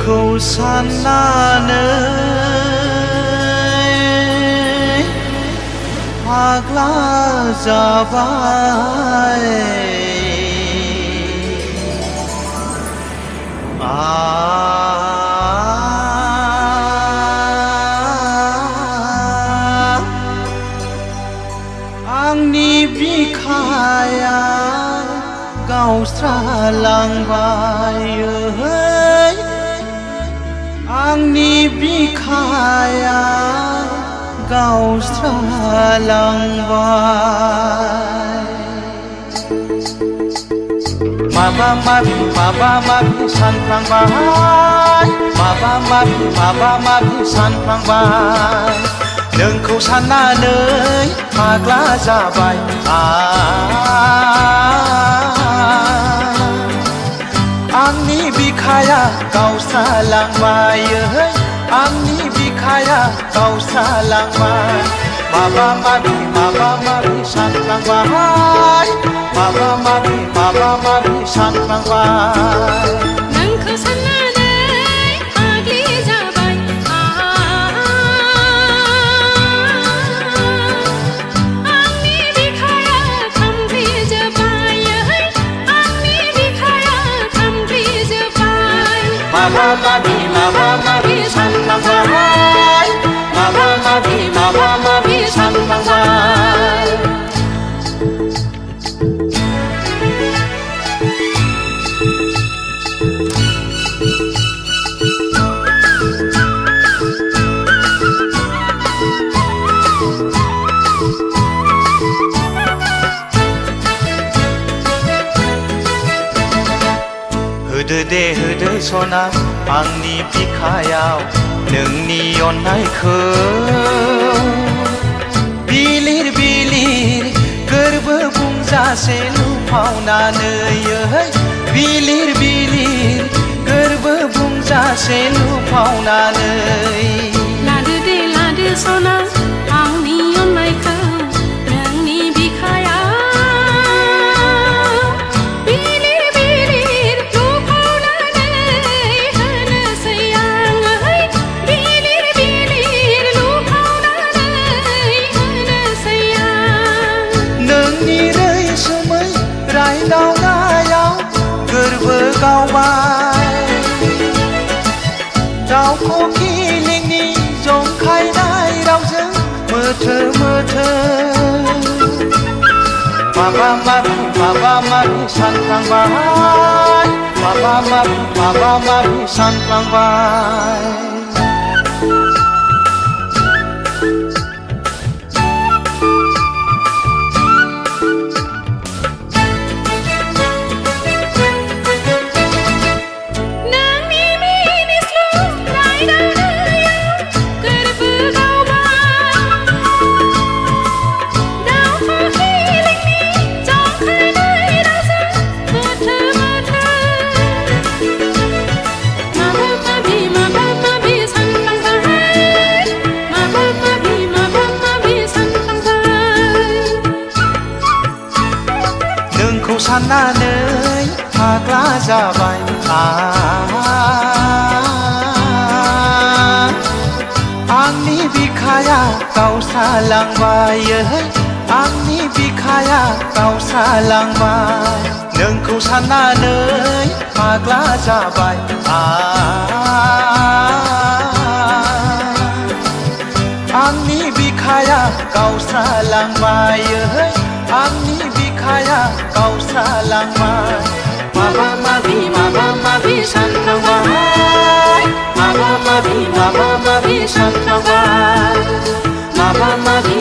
नोंखौ साननानै फाग्ला जाबाय आंनि बिखाया गावस्रालांबाय आंनि बिखाया गावस्रालांबाय माबा माबि सानफ्लांबाय माबा माबि सानफ्लांबाय नोंखौ साननानै फाग्ला जाबाय आंनि बिखाया गावस्रालांबाय आंनि बिखाया गावस्रालांबाय माबा माबि सानफ्लांबाय माबा माबि सानफ्लांबाय नोंखौ साननानै फाग्लि जाबाय आंनि बिखाया खामग्लिजोब्बाय आंनि बिखाया खामग्लिजोब्बाय माबा माबि सानफ्लांबाय माबा माबि सानफ्लांबाय होदो सना आंनि बिखायाव नोंनि अननायखौ बिलिर गोरबो बुंजासे लुफावनानै बिलिर गोरबो बुंजासे लुफावनानै लादो सना आंनि अननायखौ नोंनि बिखायाव दावनायाव गोरबो गावबाय दाउखौ खिलिंनि जंखायनाय रावजों मोथो माबा माबि सानफ्लांबाय माबा माबि सानफ्लांबाय साननानै फाग्ला जाबाय आंनि बिखाया गावस्रालांबाय आंनि बिखाया गावस्रालांबाय नोंखौ साननानै फाग्ला जाबाय आंनि बिखाया गावस्रालांबाय आंनि बिखाया गावस्रालांबाय माबा माबि सानफ्लांबाय माबा माबि सानफ्लांबाय माबा माबि